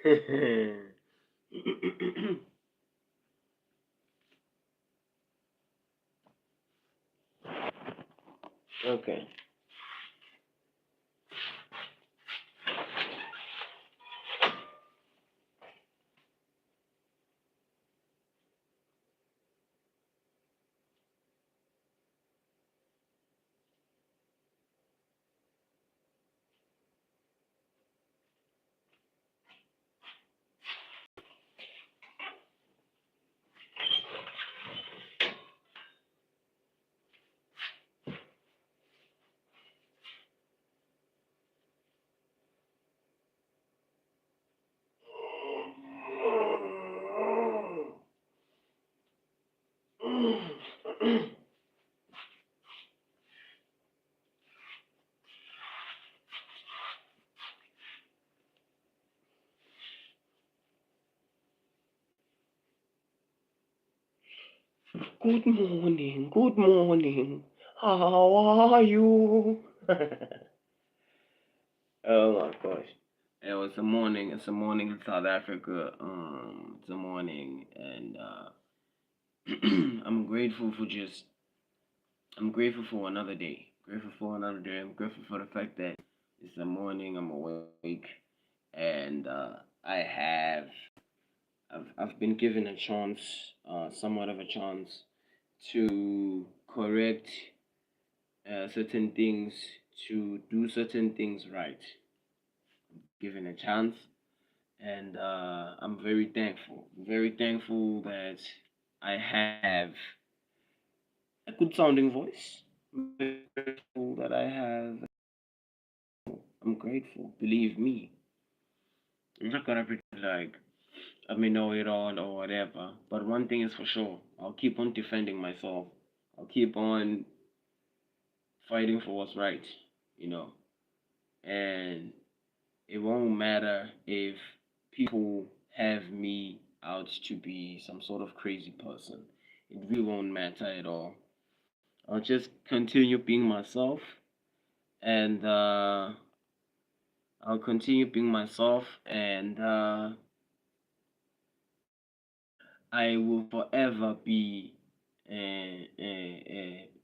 Okay. Good morning, good morning. How are you? Oh my gosh. It's a morning. It's a morning in South Africa. It's a morning, and I'm grateful for just. I'm grateful for another day. Grateful for another day. I'm grateful for the fact that it's a morning. I'm awake, and I have. I've been given a chance, somewhat of a chance, to correct certain things, to do certain things right. Given a chance, and I'm very thankful. Very thankful that I have a good sounding voice. I'm very grateful that I have. I'm grateful. Believe me. I'm not gonna pretend like I may know it all or whatever. But one thing is for sure, I'll keep on defending myself. I'll keep on fighting for what's right, you know. And it won't matter if people have me out to be some sort of crazy person. It really won't matter at all. I'll just continue being myself, and I'll continue being myself, and I will forever be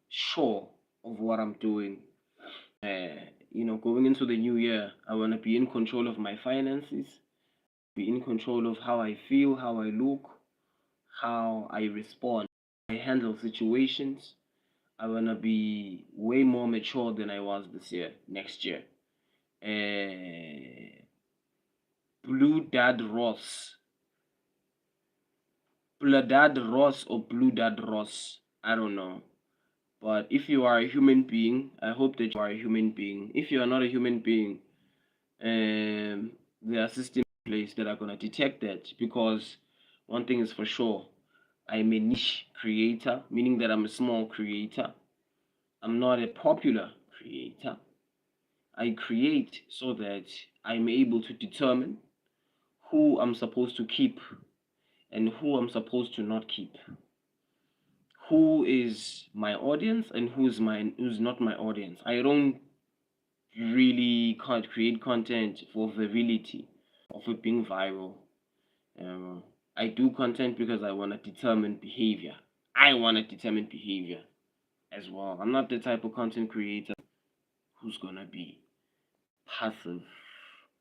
sure of what I'm doing. Going into the new year, I want to be in control of my finances, be in control of how I feel, how I look, how I respond, I handle situations. I want to be way more mature than I was this year, next year. Uh, Blue Dad Ross. Blue Dad Ross or Blue Dad Ross. I don't know. But if you are a human being, I hope that you are a human being. If you are not a human being, there are systems in place that are going to detect that, because one thing is for sure, I'm a niche creator, meaning that I'm a small creator. I'm not a popular creator. I create so that I'm able to determine who I'm supposed to keep and who I'm supposed to not keep. Who is my audience and who's not my audience. I don't really can't create content for virility or for being viral. Um, I do content because I want to determine behavior. I want to determine behavior as well. I'm not the type of content creator who's gonna be passive.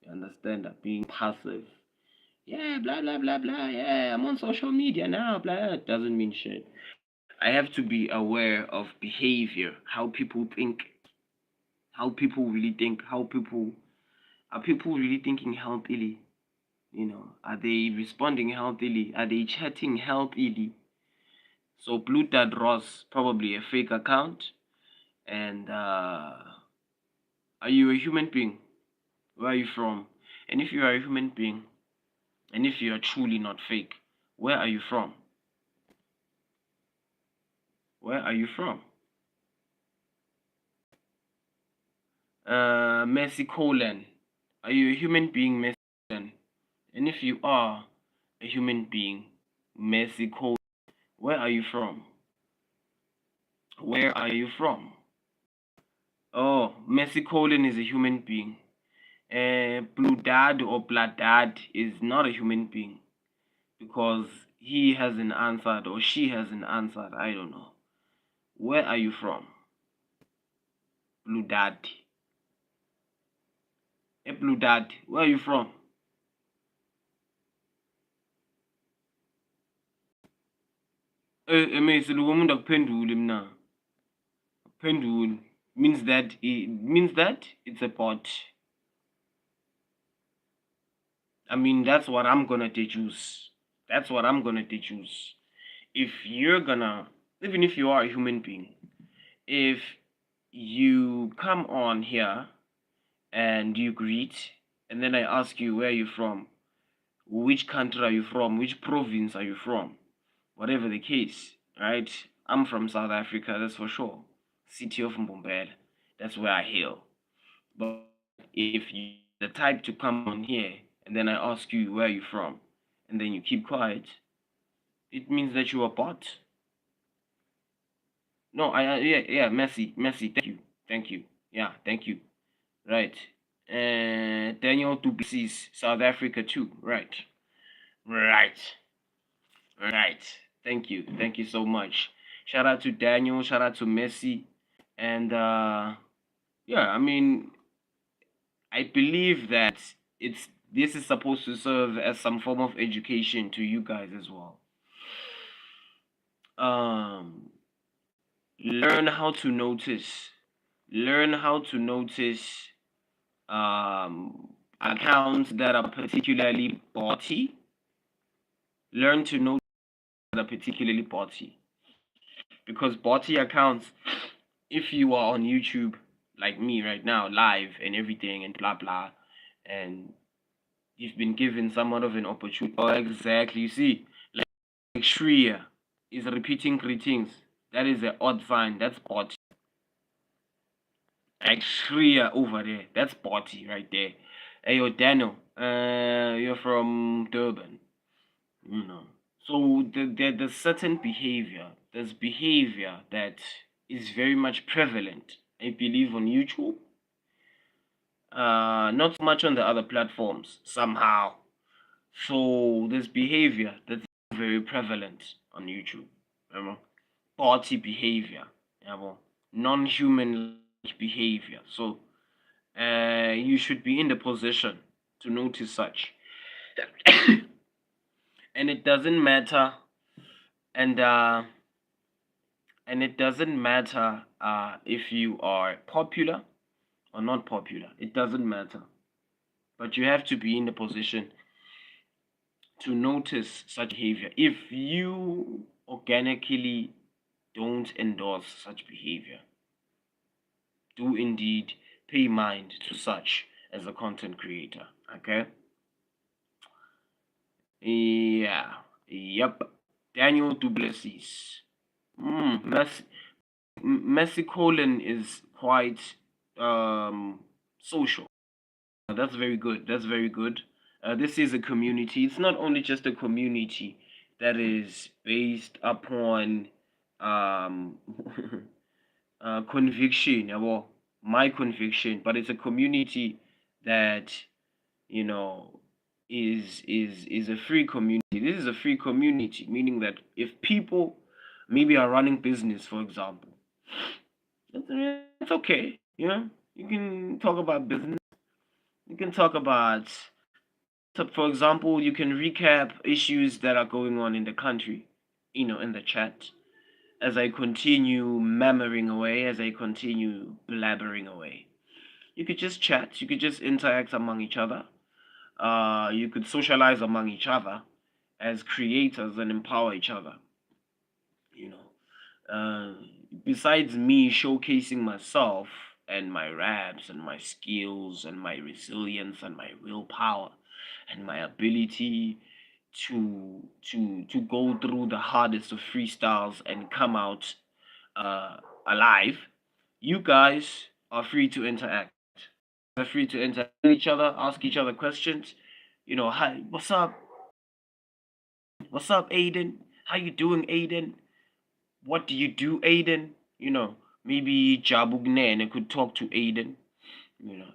You understand that? Being passive. Yeah, blah blah blah blah. Yeah, I'm on social media now. Blah. It doesn't mean shit. I have to be aware of behavior, how people think, how people really think, how people are people really thinking healthily. Are they responding healthily? Are they chatting healthily? So Blue Dad Ross, probably a fake account. And are you a human being? Where are you from? And if you are a human being, and if you are truly not fake, where are you from? Where are you from? Messi colon. Are you a human being, Messi colon? And if you are a human being, Messi colon, where are you from? Where are you from? Oh, Messi colon is a human being. Blue Dad or Blood Dad is not a human being because he hasn't answered or she hasn't answered. I don't know. Where are you from? Blue Dad. Blue Dad, where are you from? Pendul means that it's a bot. I mean, that's what I'm gonna deduce. That's what I'm gonna deduce. If you're gonna, even if you are a human being, if you come on here and you greet, and then I ask you where you're from, which country are you from, which province are you from, whatever the case, right? I'm from South Africa, that's for sure. City of Mbombela, that's where I hail. But if you the type to come on here and then I ask you where you're from, and then you keep quiet, it means that you are bot. No, yeah, Messi, thank you, yeah, thank you, right. Daniel Duplessis, South Africa too, right, right, right. Thank you so much. Shout out to Daniel, shout out to Messi, and yeah, I mean, I believe that it's this is supposed to serve as some form of education to you guys as well. Um, learn how to notice. Learn how to notice accounts that are particularly botty. Learn to notice that are particularly botty. Because botty accounts, if you are on YouTube like me right now, live and everything and blah blah, and you've been given somewhat of an opportunity. Oh, exactly. You see, like Shreya is repeating greetings. That is an odd sign. That's bot. Like Shreya over there. That's botty right there. Hey, yo, Daniel. You're from Durban. You know. So there's certain behavior. There's behavior that is very much prevalent. I believe on YouTube. Not so much on the other platforms somehow. So this behavior that's very prevalent on YouTube. Remember? Party behavior. Remember? Non-human behavior. So you should be in the position to notice such. And it doesn't matter and it doesn't matter if you are popular or not popular. It doesn't matter. But you have to be in the position to notice such behavior. If you organically don't endorse such behavior, do indeed pay mind to such as a content creator. Okay? Yeah. Yep. Daniel Duplessis. Messi Colon is quite social. That's very good. That's very good. This is a community. It's not only just a community that is based upon um, conviction, well, my conviction, but it's a community that you know is a free community. This is a free community, meaning that if people maybe are running business, for example, it's okay. You know, you can talk about business. You can talk about, so for example, you can recap issues that are going on in the country, in the chat. As I continue murmuring away, as I continue blabbering away, you could just chat. You could just interact among each other. You could socialize among each other as creators and empower each other. You know, uh, besides me showcasing myself and my raps and my skills and my resilience and my willpower and my ability to go through the hardest of freestyles and come out alive, you guys are free to interact. Are free to interact with each other, ask each other questions. Hi, what's up? What's up, Aiden? How you doing, Aiden? What do you do, Aiden? Maybe Jabugnene could talk to Aiden.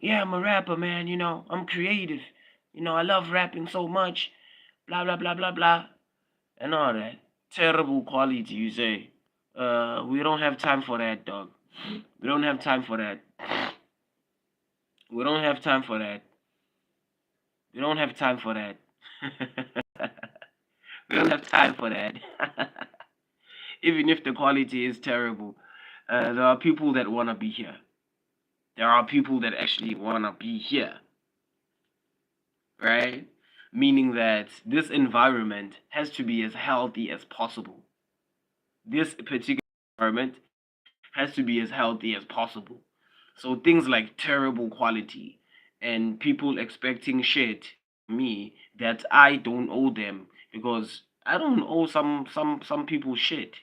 Yeah, I'm a rapper, man. I'm creative. I love rapping so much. Blah blah blah blah blah, and all that terrible quality. You say, we don't have time for that, dog. We don't have time for that. We don't have time for that. We don't have time for that. We don't have time for that. Even if the quality is terrible, there are people that want to be here. There are people that actually want to be here, right? Meaning that this environment has to be as healthy as possible. This particular environment has to be as healthy as possible. So things like terrible quality and people expecting shit from me that I don't owe them, because I don't owe some people shit.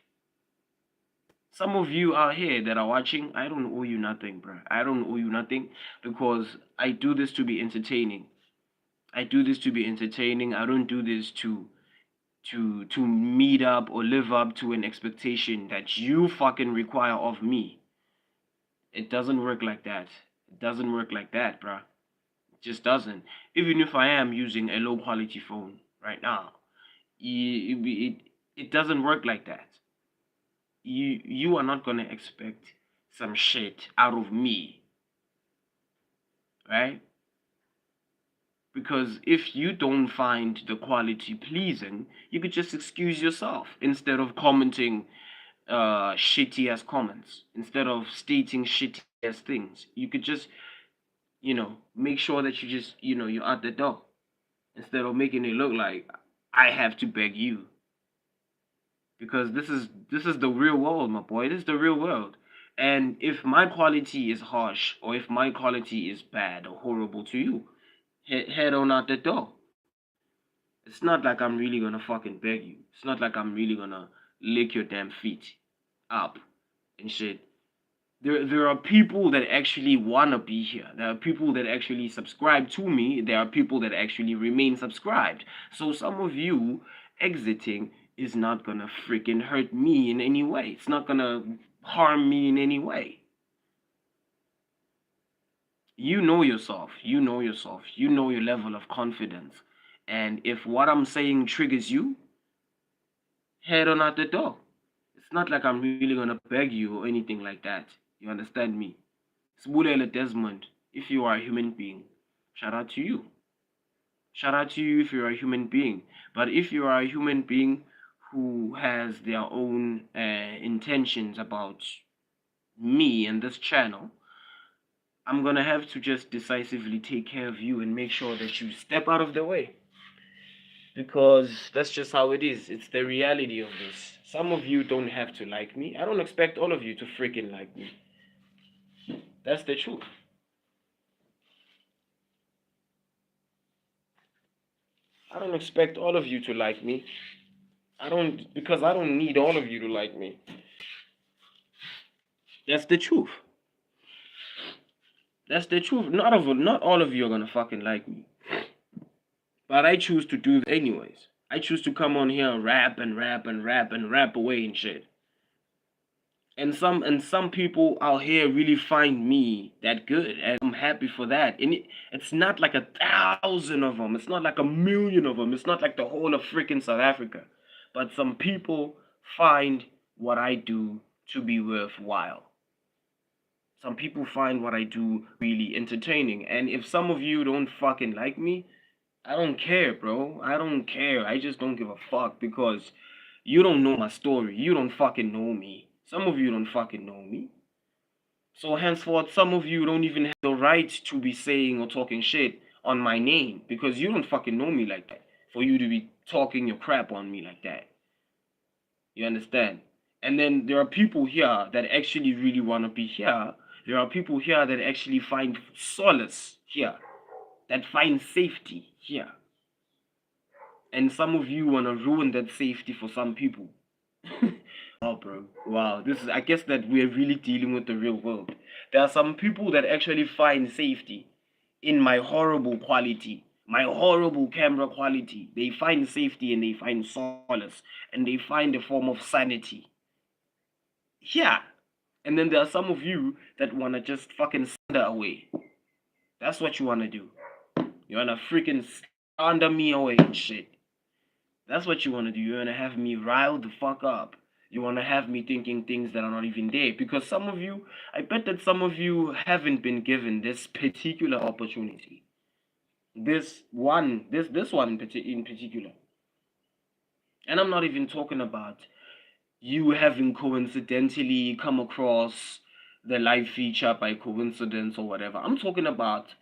Some of you out here that are watching, I don't owe you nothing, bro. I don't owe you nothing, because I do this to be entertaining. I do this to be entertaining. I don't do this to meet up or live up to an expectation that you fucking require of me. It doesn't work like that. It doesn't work like that, bruh. It just doesn't. Even if I am using a low quality phone right now, it doesn't work like that. You are not gonna expect some shit out of me, right? Because if you don't find the quality pleasing, you could just excuse yourself instead of commenting shitty ass comments, instead of stating shitty ass things. You could just, make sure that you just, you're at the door, instead of making it look like I have to beg you. Because this is the real world, my boy. This is the real world. And if my quality is harsh, or if my quality is bad or horrible to you, head on out the door. It's not like I'm really gonna fucking beg you. It's not like I'm really gonna lick your damn feet up and shit. There are people that actually wanna be here. There are people that actually subscribe to me. There are people that actually remain subscribed. So some of you exiting is not gonna freaking hurt me in any way. It's not gonna harm me in any way. You know yourself. You know yourself. You know your level of confidence. And if what I'm saying triggers you, head on out the door. It's not like I'm really gonna beg you or anything like that. You understand me? Sibulele Desmond, if you are a human being, shout out to you. Shout out to you if you're a human being. But if you are a human being who has their own intentions about me and this channel, I'm gonna have to just decisively take care of you and make sure that you step out of the way. Because that's just how it is. It's the reality of this. Some of you don't have to like me. I don't expect all of you to freaking like me. That's the truth. I don't expect all of you to like me. Because I don't need all of you to like me. That's the truth. That's the truth. Not all of you are gonna fucking like me. But I choose to do this anyways. I choose to come on here and rap and rap and rap and rap away and shit. And some people out here really find me that good, and I'm happy for that. And it's not like 1,000 of them. It's not like 1,000,000 of them. It's not like the whole of freaking South Africa. But some people find what I do to be worthwhile. Some people find what I do really entertaining. And if some of you don't fucking like me, I don't care, bro. I don't care. I just don't give a fuck, because you don't know my story. You don't fucking know me. Some of you don't fucking know me. So henceforth, some of you don't even have the right to be saying or talking shit on my name, because you don't fucking know me like that. For you to be talking your crap on me like that. You understand? And then there are people here that actually really want to be here. There are people here that actually find solace here, that find safety here. And some of you want to ruin that safety for some people. Wow, bro. Wow. I guess that we're really dealing with the real world. There are some people that actually find safety in my horrible quality, my horrible camera quality. They find safety and they find solace and they find a form of sanity. Yeah. And then there are some of you that want to just fucking thunder away. That's what you wanna do. You wanna freaking under me away and shit. That's what you wanna do. You wanna have me riled the fuck up. You wanna have me thinking things that are not even there. Because some of you, I bet that some of you haven't been given this particular opportunity. This one in particular. And I'm not even talking about you having coincidentally come across the live feature by coincidence or whatever. I'm talking about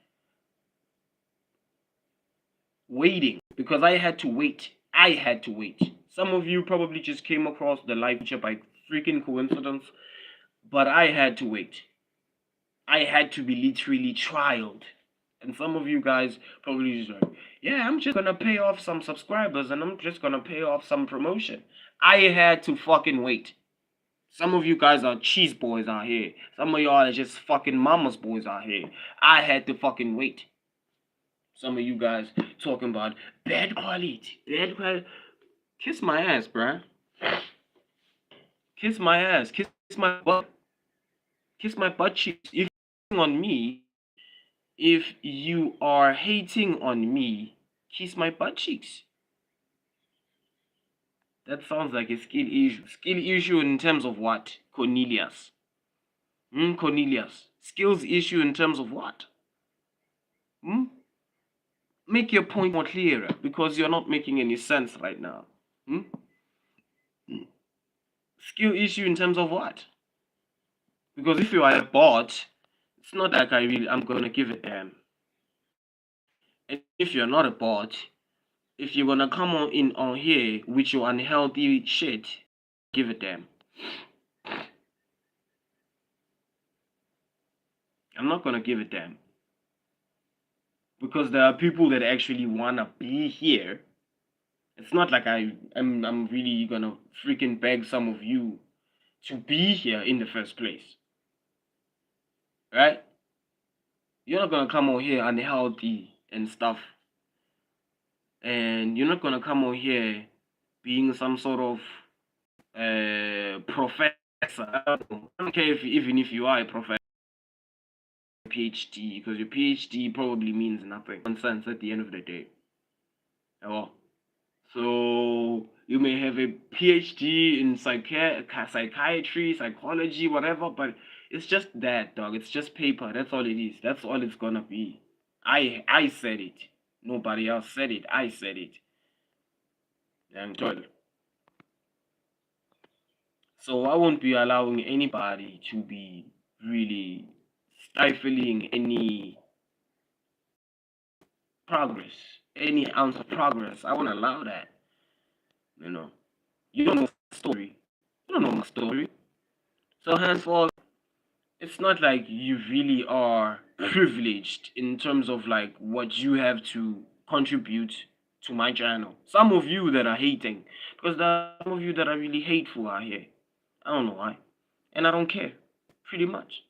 waiting, because I had to wait. I had to wait. Some of you probably just came across the live feature by freaking coincidence, but I had to wait. I had to be literally trialed. And some of you guys probably just like, yeah, I'm just gonna pay off some subscribers and I'm just gonna pay off some promotion. I had to fucking wait. Some of you guys are cheese boys out here. Some of y'all are just fucking mama's boys out here. I had to fucking wait. Some of you guys talking about bad quality. Bad quality. Kiss my ass, bruh. Kiss my ass. Kiss my butt. Kiss my butt cheeks. If you're on me, if you are hating on me, kiss my butt cheeks. That sounds like a skill issue. Skill issue in terms of what? Cornelius. Cornelius. Skills issue in terms of what? Make your point more clearer, because you're not making any sense right now. Skill issue in terms of what? Because if you are a bot, it's not like I'm gonna give a damn. And if you're not a bot, if you're gonna come on here with your unhealthy shit, give a damn. I'm not gonna give a damn. Because there are people that actually wanna be here. It's not like I'm really gonna freaking beg some of you to be here in the first place. Right? You're not gonna come on here unhealthy and stuff. And you're not gonna come on here being some sort of professor. I don't care even if you are a professor, PhD, because your PhD probably means nothing. Nonsense at the end of the day. Oh. So you may have a PhD in psychiatry, psychology, whatever, but it's just that, dog. It's just paper. That's all it is. That's all it's gonna be. I said it. Nobody else said it. I said it. And so I won't be allowing anybody to be really stifling any progress, any ounce of progress. I won't allow that. You know, you don't know my story. You don't know my story. So henceforth, it's not like you really are privileged in terms of like what you have to contribute to my channel. Some of you that are hating, because there are some of you that are really hateful out here. I don't know why. And I don't care. Pretty much.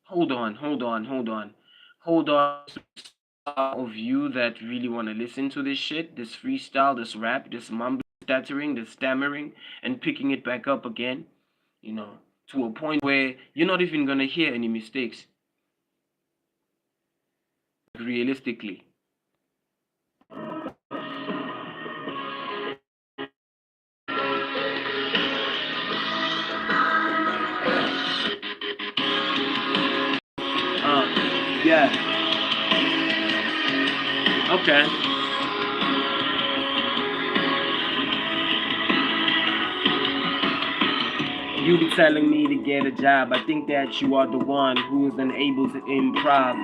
Hold on. Of you that really want to listen to this shit, this freestyle, this rap, this mumbling, stuttering, this stammering, and picking it back up again, to a point where you're not even gonna hear any mistakes. Realistically. Yeah. Okay. You be telling me to get a job. I think that you are the one who is unable to improv.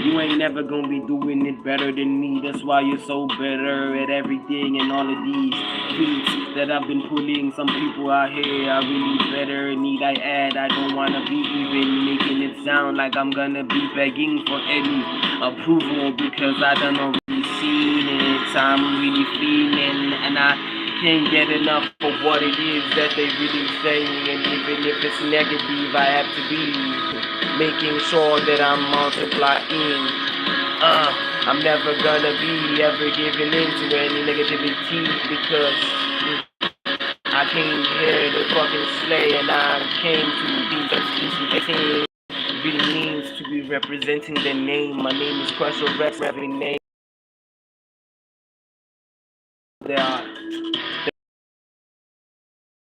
You ain't never gonna be doing it better than me. That's why you're so better at everything. And all of these feats that I've been pulling, some people out here are really better. Need I add? I don't wanna be even making it sound like I'm gonna be begging for any approval, because I done already seen it. I'm really feeling, and I can't get enough of what it is that they really saying. And even if it's negative, I have to be making sure that I'm multiplying. I'm never gonna be ever giving in to any negativity, because I came here to fucking slay, and I came to be just really means to be representing the name. My name is Krusher Recs, name. There are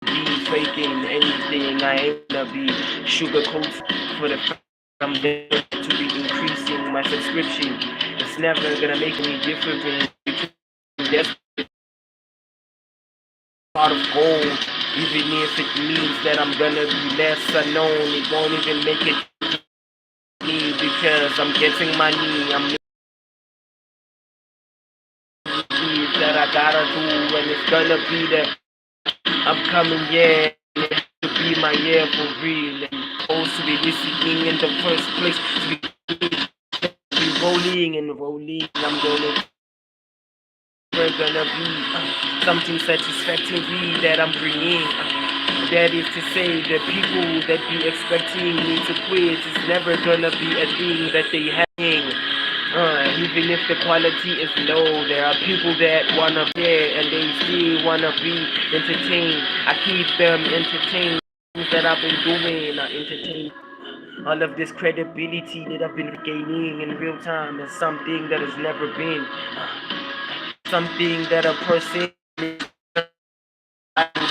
be faking anything. I ain't gonna be sugarcoat for the fact I'm there to be increasing my subscription. It's never gonna make any difference because that's part of gold. Even if it means that I'm gonna be less unknown, it won't even make it me because I'm getting money. I'm that I gotta do, and it's gonna be the upcoming year. It has to be my year for real. And supposed to be listening in the first place. To be rolling and rolling. I'm gonna we're gonna be something satisfactory that I'm bringing. That is to say, the people that be expecting me to quit is never gonna be a thing that they hang. Even if the quality is low, there are people that wanna be there and they still wanna be entertained. I keep them entertained. Things that I've been doing are entertained. All of this credibility that I've been gaining in real time is something that has never been. Something that a person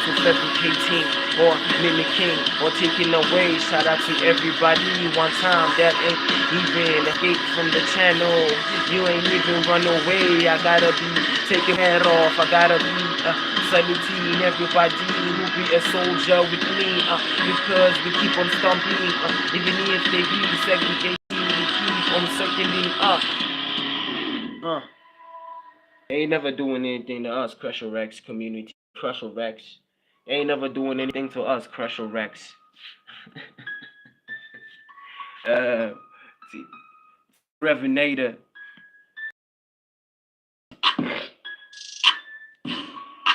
to fabricating or mimicking or taking away. Shout out to everybody one time that ain't even escaped from the channel. You ain't even run away. I gotta be taking head off. I gotta be saluting everybody who be a soldier with me because we keep on stomping even if they be segregating, we keep on circling up. They ain't never doing anything to us, Krusher Recs community. Krusher Recs. They ain't never doing anything to us, Krusher Recs. Revenator.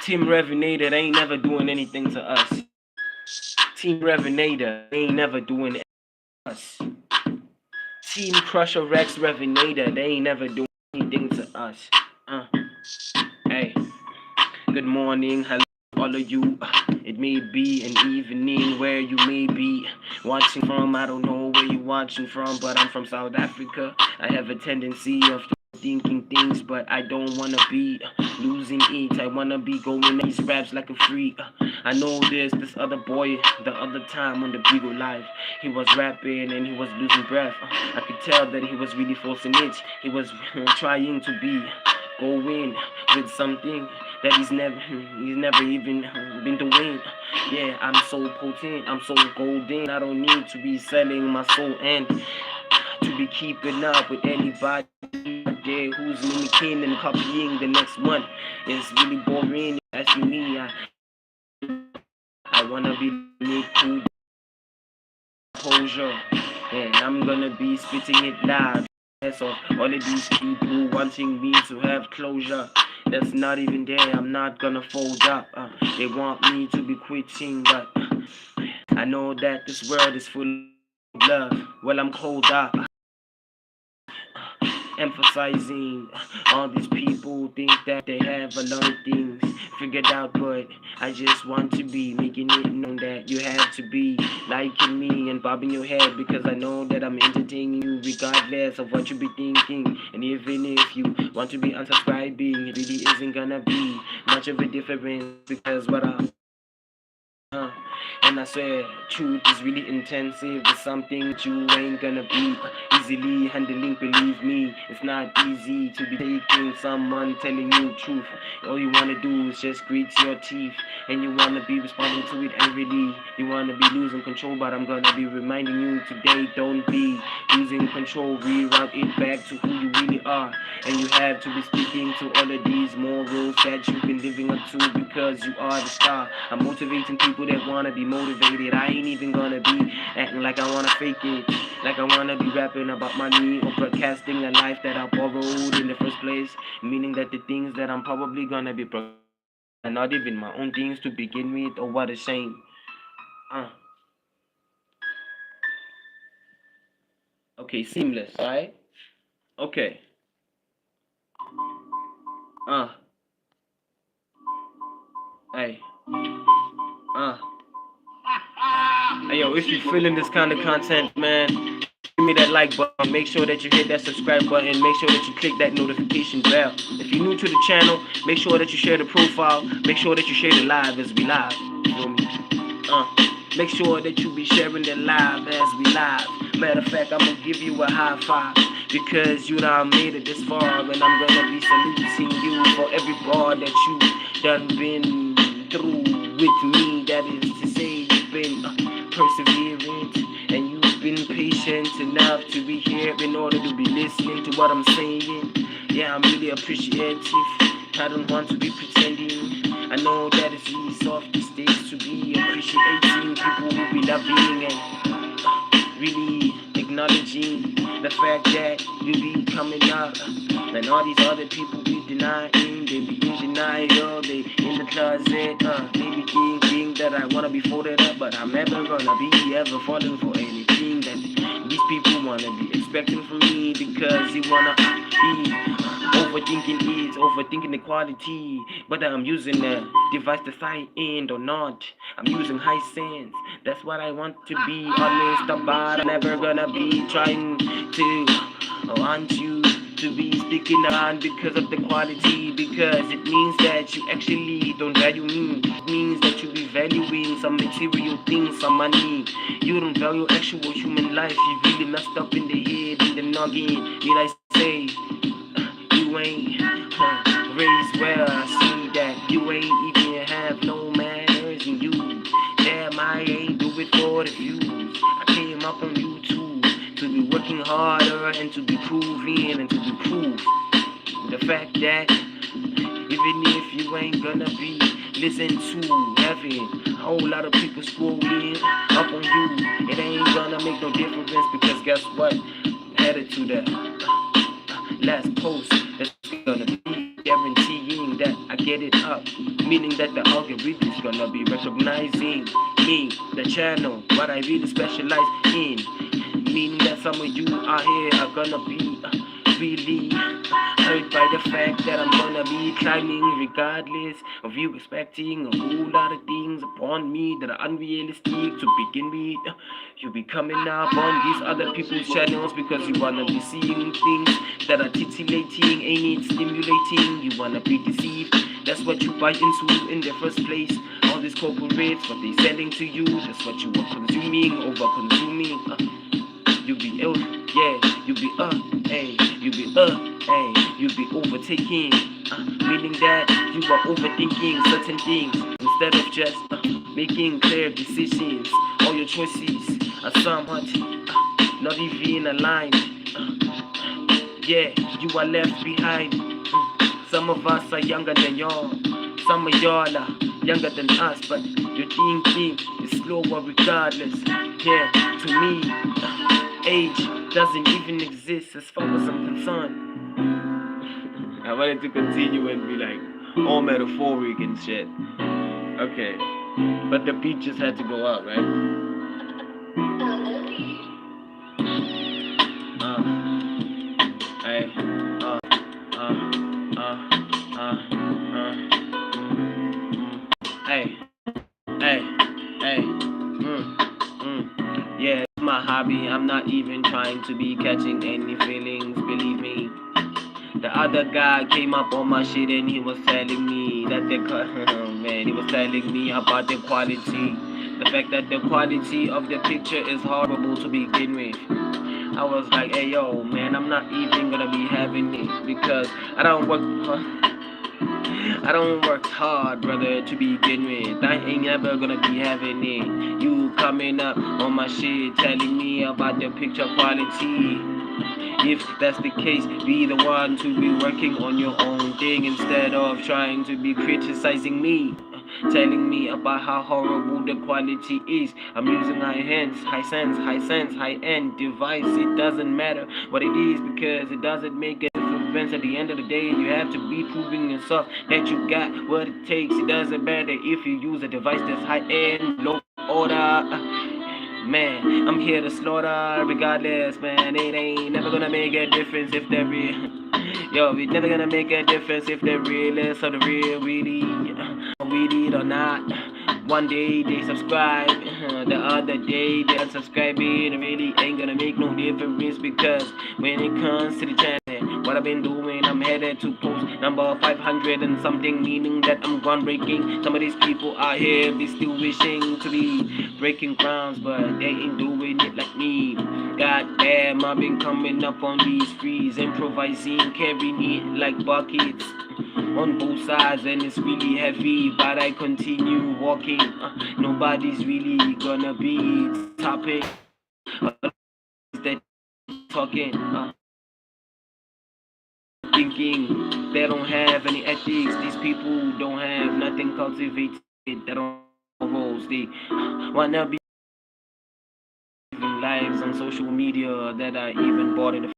Team Revenator, they ain't never doing anything to us. Team Revenator, they ain't never doing anything to us. Team Krusher Recs Revenator, they ain't never doing anything to us. Hey, good morning, hello all of you. It may be an evening where you may be watching from. I don't know where you're watching from, but I'm from South Africa. I have a tendency of thinking things, but I don't wanna be losing it. I wanna be going these raps like a freak. I know there's this other boy the other time on the Beagle Live. He was rapping and he was losing breath. I could tell that he was really forcing it. He was trying to be going with something that he's never even been doing. Yeah, I'm so potent, I'm so golden. I don't need to be selling my soul and to be keeping up with anybody there who's mimicking and copying the next one. It's really boring. Asking me, I wanna be me cool composure, and I'm gonna be spitting it loud. Of all of these people wanting me to have closure, that's not even there. I'm not gonna fold up. They want me to be quitting, but I know that this world is full of love. Well, I'm cold up. Emphasizing all these people think that they have a lot of things figured out, but I just want to be making it known that you have to be liking me and bobbing your head because I know that I'm entertaining you regardless of what you be thinking. And even if you want to be unsubscribing, it really isn't gonna be much of a difference because what I'm and I swear, truth is really intensive. It's something that you ain't gonna be easily handling. Believe me, it's not easy to be taking someone telling you truth. All you wanna do is just grit your teeth, and you wanna be responding to it angrily. You wanna be losing control, but I'm gonna be reminding you today: don't be losing control. Reroute it back to who you really are, and you have to be sticking to all of these morals that you've been living up to because you are the star. I'm motivating people that wanna be motivated. I ain't even gonna be acting like I wanna fake it, like I wanna be rapping about money or broadcasting a life that I borrowed in the first place, meaning that the things that I'm probably gonna be are not even my own things to begin with. Oh, what a shame. Okay, seamless, right? Okay. Hey. Hey, yo, if you're feeling this kind of content, man, me that like button, make sure that you hit that subscribe button, make sure that you click that notification bell. If you're new to the channel, make sure that you share the profile, make sure that you share the live as we live. You feel me? Make sure that you be sharing the live as we live. Matter of fact, I'm gonna give you a high five because you done made it this far, and I'm gonna be saluting you for every bar that you done been through with me. That is to say, you've been perseverant and you've been patient enough to be here in order to be listening to what I'm saying. Yeah, I'm really appreciative. I don't want to be pretending. I know that it's really soft these days to be appreciating people who be loving and really acknowledging the fact that you be coming up and all these other people be denying. They be in denial, they in the closet, they be thinking that I wanna be folded up, but I'm never gonna be ever falling for anything that these people wanna be expecting from me, because you wanna be overthinking the quality. Whether I'm using a device that's high end or not, I'm using high sense. That's what I want to be honest about. I'm never gonna be trying to want you to be sticking around because of the quality, because it means that you actually don't value me. It means that you be valuing some material things, some money. You don't value actual human life. You really messed up in the head, in the noggin. Did I say you ain't raised well? I see that you ain't even have no manners in you. Damn, I ain't do it for the views. I came up on YouTube to be working harder and to be proving and to be proof. The fact that even if you ain't gonna be listened to, having a whole lot of people scrolling up on you, it ain't gonna make no difference, because guess what? Headed to the last post that's gonna be guaranteeing that I get it up, meaning that the algorithm is gonna be recognizing me, the channel, what I really specialize in, meaning that some of you out here are gonna be really hurt by the fact that I'm gonna be climbing regardless of you expecting a whole lot of things upon me that are unrealistic to begin with. You be coming up on these other people's channels because you wanna be seeing things that are titillating, ain't it stimulating? You wanna be deceived. That's what you buy into in the first place. All these corporates, what they selling to you, that's what you are consuming, over consuming. You be yeah, you be hey, you be hey, you be overtaking, meaning that you are overthinking certain things instead of just making clear decisions. All your choices are somewhat not even aligned. Yeah, you are left behind. Some of us are younger than y'all. Some of y'all are younger than us, but your thinking is slower regardless. Yeah, to me, age doesn't even exist as far as I'm concerned. I wanted to continue and be like all metaphoric and shit. Okay, but the beat just had to go out, right? Yeah, it's my hobby. I'm not even trying to be catching any feelings, believe me. The other guy came up on my shit and he was telling me that he was telling me about the quality. The fact that the quality of the picture is horrible to begin with. I was like, hey yo, man, I'm not even gonna be having it because I don't work hard, brother, to begin with. I ain't never gonna be having it. You coming up on my shit, telling me about the picture quality. If that's the case, be the one to be working on your own thing instead of trying to be criticizing me, telling me about how horrible the quality is. I'm using high-end device. It doesn't matter what it is because it doesn't make a difference. At the end of the day, you have to be proving yourself that you got what it takes. It doesn't matter if you use a device that's high-end, low order. Man, I'm here to slaughter regardless, man. It ain't never gonna make a difference if they're real. Yo, it's never gonna make a difference if they're realist or the real, really, or not. One day they subscribe, The other day they unsubscribing, it really ain't gonna make no difference because when it comes to the channel, what I've been doing, I'm headed to post number 500 and something, meaning that I'm groundbreaking. Some of these people out here be still wishing to be breaking grounds, but they ain't doing it like me. God damn, I've been coming up on these frees, improvising, carrying it like buckets on both sides, and it's really heavy, but I continue walking. Nobody's really gonna be topping that talking, thinking they don't have any ethics. These people don't have nothing cultivated. They don't have roles. They wanna be living lives on social media that are even bought in the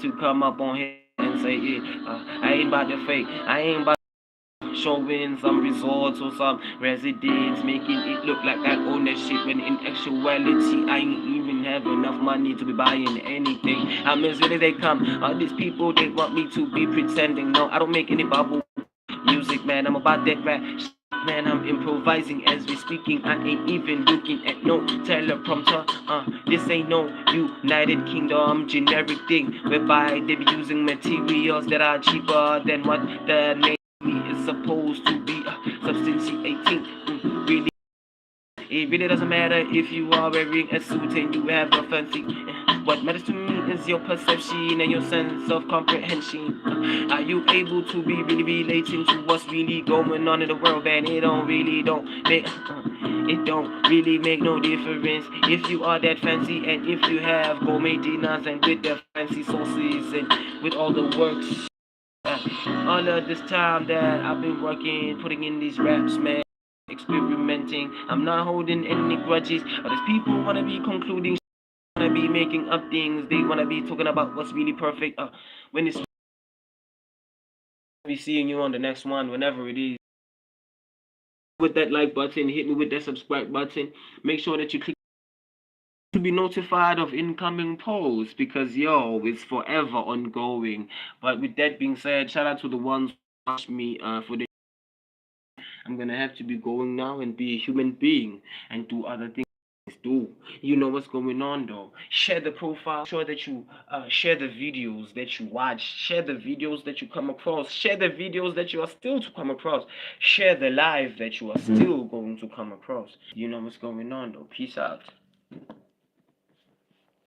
to come up on here and say, yeah, I ain't about to fake. I ain't about showing some resorts or some residents, making it look like I own that shit when in actuality I ain't even have enough money to be buying anything. I'm as real as they come. All these people, they want me to be pretending. No, I don't make any bubble music, man. I'm about that rap shit, man. I'm improvising as we speaking. I ain't even looking at no teleprompter. This ain't no United Kingdom generic thing whereby they be using materials that are cheaper than what the name is supposed to be substantiating. Really, it really doesn't matter if you are wearing a suit and you have a fancy. What matters to me is your perception and your sense of comprehension. Are you able to be really relating to what's really going on in the world? And it don't really make no difference if you are that fancy and if you have gourmet dinners and with the fancy sauces and with all the works. All of this time that I've been working, putting in these raps, man, experimenting. I'm not holding any grudges. But these people wanna be concluding, wanna be making up things. They wanna be talking about what's really perfect. When it's be seeing you on the next one, whenever it is. With that like button, hit me with that subscribe button. Make sure that you click to be notified of incoming posts because yo, it's forever ongoing. But with that being said, shout out to the ones who watch me for the. I'm gonna have to be going now and be a human being and do other things. Do you know what's going on though? Share the profile, sure that you share the videos that you watch, share the videos that you come across, share the videos that you are still to come across, share the live that you are still going to come across. You know what's going on though. Peace out.